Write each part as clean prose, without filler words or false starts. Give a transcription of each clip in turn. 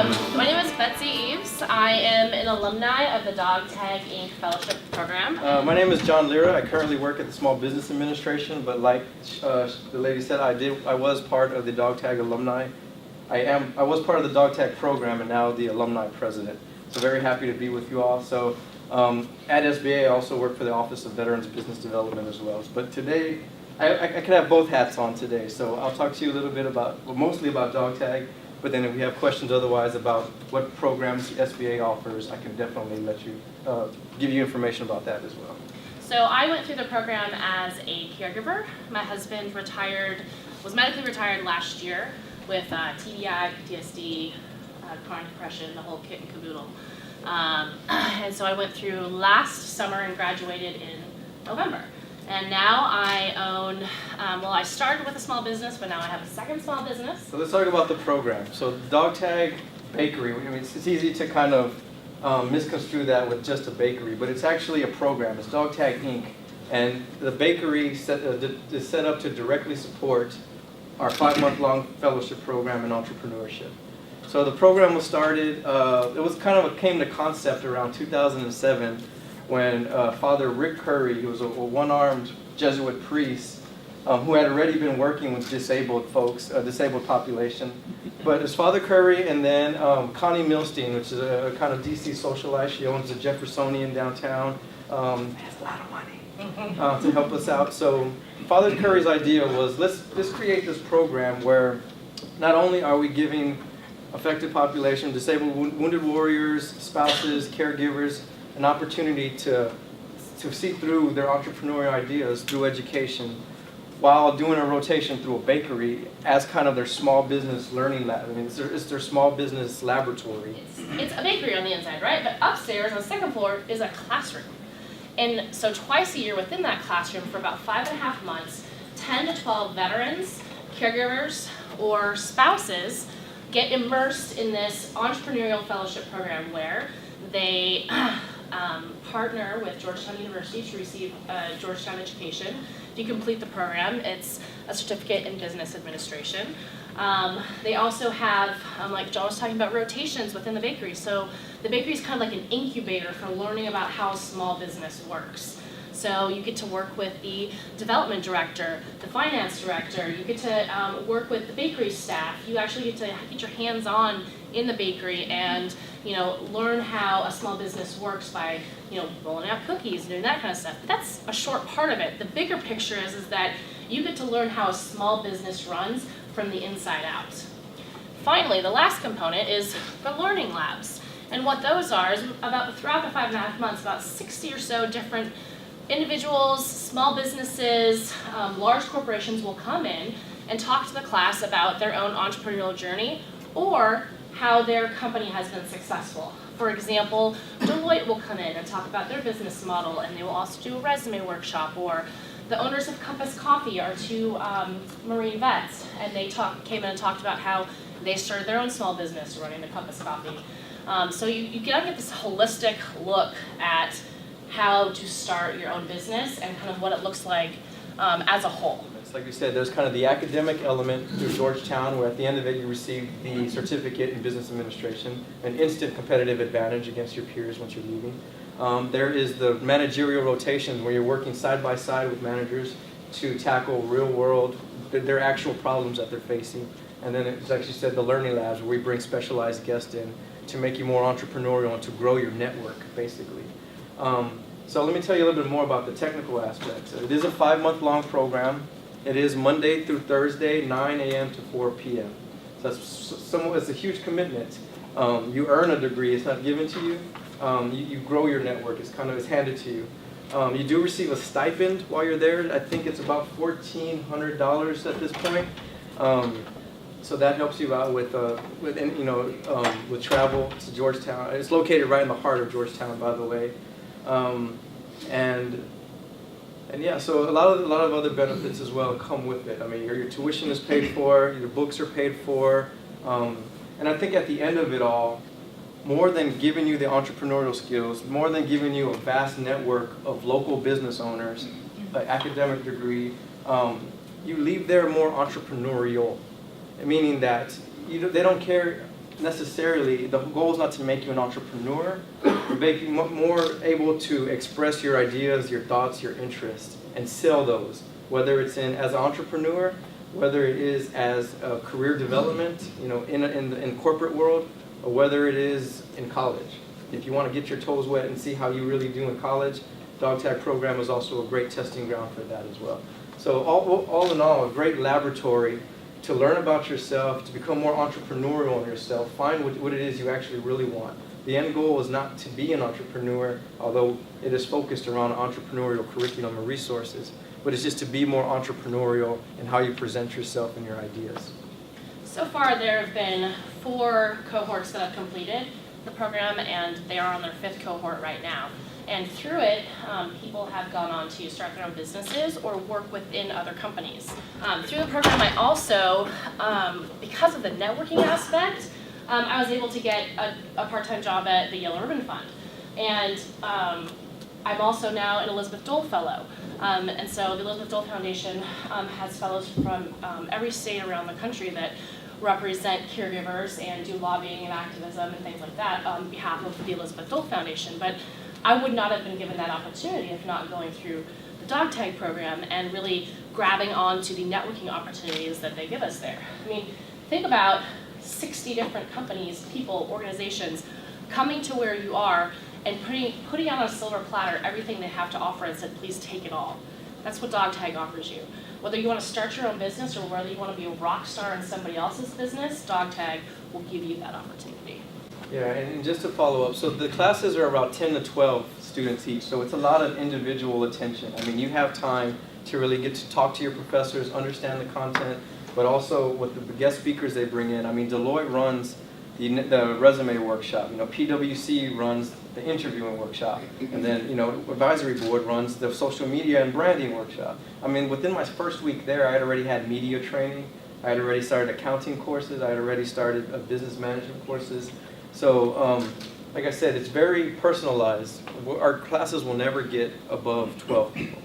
My name is Betsy Eves. I am an alumni of the Dog Tag Inc. Fellowship Program. My name is Lira. I currently work at the Small Business Administration, but like the lady said, I was part of the Dog Tag Alumni. I was part of the Dog Tag program and now the alumni president. So very happy to be with you all. So at SBA, I also work for the Office of Veterans Business Development as well. But today, I can have both hats on today. So I'll talk to you a little bit about, well, mostly about Dog Tag. But then if we have questions otherwise about what programs the SBA offers, I can definitely let you, give you information about that as well. So I went through the program as a caregiver. My husband was medically retired last year with TBI, PTSD, chronic depression, the whole kit and caboodle. And so I went through last summer and graduated in November. And now I own, I started with a small business, but now I have a second small business. So let's talk about the program. So Dog Tag Bakery, I mean, it's easy to kind of misconstrue that with just a bakery, but it's actually a program. It's Dog Tag Inc. And the bakery is set up to directly support our 5-month-long fellowship program in entrepreneurship. So the program was started, came to concept around 2007 when Father Rick Curry, who was a one-armed Jesuit priest who had already been working with disabled folks, a disabled population. But it's Father Curry and then Connie Milstein, which is a kind of DC socialite. She owns a Jeffersonian downtown, has a lot of money to help us out. So Father Curry's idea was let's create this program where not only are we giving affected population, disabled, wounded warriors, spouses, caregivers, an opportunity to see through their entrepreneurial ideas through education while doing a rotation through a bakery as kind of their small business learning lab. I mean, it's their small business laboratory. It's a bakery on the inside, right? But upstairs on the second floor is a classroom. And so twice a year within that classroom for about 5.5 months, 10 to 12 veterans, caregivers, or spouses get immersed in this entrepreneurial fellowship program where they partner with Georgetown University to receive a Georgetown education. If you complete the program, it's a certificate in business administration. They also have, like John was talking about, rotations within the bakery. So the bakery is kind of like an incubator for learning about how small business works. So you get to work with the development director, the finance director, you get to work with the bakery staff. You actually get to get your hands on in the bakery and learn how a small business works by rolling out cookies and doing that kind of stuff. But that's a short part of it. The bigger picture is that you get to learn how a small business runs from the inside out. Finally, the last component is the learning labs. And what those are is throughout the 5.5 months, about 60 or so different individuals, small businesses, large corporations will come in and talk to the class about their own entrepreneurial journey or how their company has been successful. For example, Deloitte will come in and talk about their business model, and they will also do a resume workshop. Or the owners of Compass Coffee are two Marine vets, and they came in and talked about how they started their own small business running the Compass Coffee. So you get this holistic look at how to start your own business and kind of what it looks like as a whole. It's like you said, there's kind of the academic element through Georgetown, where at the end of it you receive the certificate in business administration, an instant competitive advantage against your peers once you're leaving. There is the managerial rotations where you're working side by side with managers to tackle real world, their actual problems that they're facing. And then it's like you said, the learning labs where we bring specialized guests in to make you more entrepreneurial and to grow your network, basically. So let me tell you a little bit more about the technical aspects. It is a 5-month-long program. It is Monday through Thursday, 9 a.m. to 4 p.m. So it's a huge commitment. You earn a degree. It's not given to you. You grow your network. It's handed to you. You do receive a stipend while you're there. I think it's about $1,400 at this point. So that helps you out with travel to Georgetown. It's located right in the heart of Georgetown, by the way. And yeah, so a lot of other benefits as well come with it. I mean, your tuition is paid for, your books are paid for, and I think at the end of it all, more than giving you the entrepreneurial skills, more than giving you a vast network of local business owners, an academic degree, you leave there more entrepreneurial, meaning that they don't care necessarily, the goal is not to make you an entrepreneur, but make you more able to express your ideas, your thoughts, your interests, and sell those, whether it's as an entrepreneur, whether it is as a career development, in corporate world, or whether it is in college. If you want to get your toes wet and see how you really do in college, Dog Tag program is also a great testing ground for that as well. So all in all, a great laboratory to learn about yourself, to become more entrepreneurial in yourself, find what it is you actually really want. The end goal is not to be an entrepreneur, although it is focused around entrepreneurial curriculum and resources, but it's just to be more entrepreneurial in how you present yourself and your ideas. So far, there have been 4 cohorts that have completed the program, and they are on their 5th cohort right now. And through it, people have gone on to start their own businesses or work within other companies. Through the program, I also, because of the networking aspect, I was able to get a part-time job at the Yellow Ribbon Fund. And I'm also now an Elizabeth Dole Fellow. And so the Elizabeth Dole Foundation has fellows from every state around the country that represent caregivers and do lobbying and activism and things like that on behalf of the Elizabeth Dole Foundation. But I would not have been given that opportunity if not going through the Dog Tag program and really grabbing onto the networking opportunities that they give us there. I mean, think about 60 different companies, people, organizations coming to where you are and putting out on a silver platter everything they have to offer and said, please take it all. That's what Dog Tag offers you. Whether you want to start your own business or whether you want to be a rock star in somebody else's business, Dog Tag will give you that opportunity. Yeah, and just to follow up, so the classes are about 10 to 12 students each, so it's a lot of individual attention. I mean, you have time to really get to talk to your professors, understand the content, but also with the guest speakers they bring in. I mean, Deloitte runs the resume workshop, PwC runs the interviewing workshop, and then, advisory board runs the social media and branding workshop. I mean, within my first week there, I had already had media training, I had already started accounting courses, I had already started business management courses. So, like I said, it's very personalized. Our classes will never get above 12 people.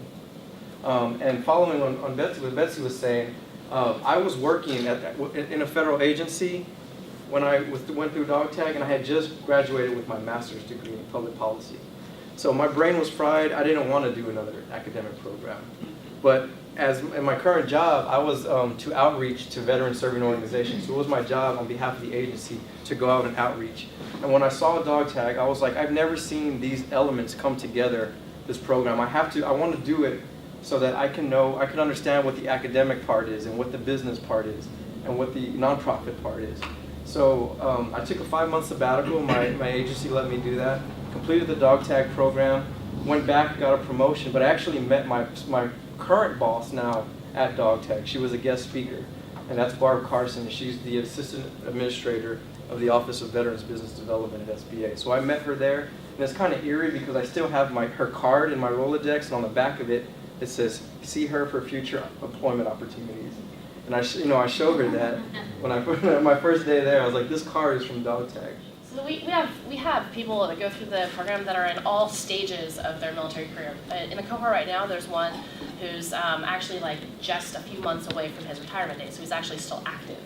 And following on Betsy, what Betsy was saying, I was working in a federal agency when I went through Dog Tag, and I had just graduated with my master's degree in public policy. So my brain was fried. I didn't want to do another academic program. But as in my current job, I was to outreach to veteran serving organizations. So it was my job on behalf of the agency to go out and outreach. And when I saw Dog Tag, I was like, I've never seen these elements come together, this program. I want to do it so that I can understand what the academic part is and what the business part is and what the nonprofit part is. So I took a 5-month sabbatical. My agency let me do that. Completed the Dog Tag program, went back, got a promotion, but I actually met my current boss now at Dog Tag. She was a guest speaker, and that's Barb Carson. She's the assistant administrator of the Office of Veterans Business Development at SBA. So I met her there, and it's kind of eerie because I still have her card in my Rolodex, and on the back of it, it says, "See her for future employment opportunities." And I showed her that when my first day there. I was like, this card is from Dog Tag. So we have people that go through the program that are in all stages of their military career. In the cohort right now, there's one who's actually just a few months away from his retirement date, so he's actually still active.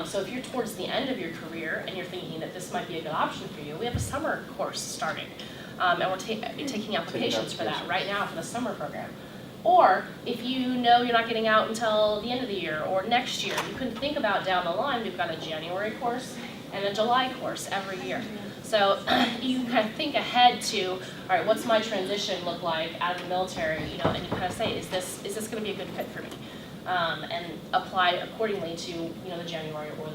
So if you're towards the end of your career and you're thinking that this might be a good option for you, we have a summer course starting, and we're taking applications for that right now for the summer program. Or if you know you're not getting out until the end of the year or next year, you can think about down the line, we've got a January course and a July course every year. So you can kind of think ahead to, all right, what's my transition look like out of the military, and you kind of say, is this going to be a good fit for me? And apply accordingly to the January or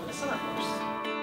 the summer course.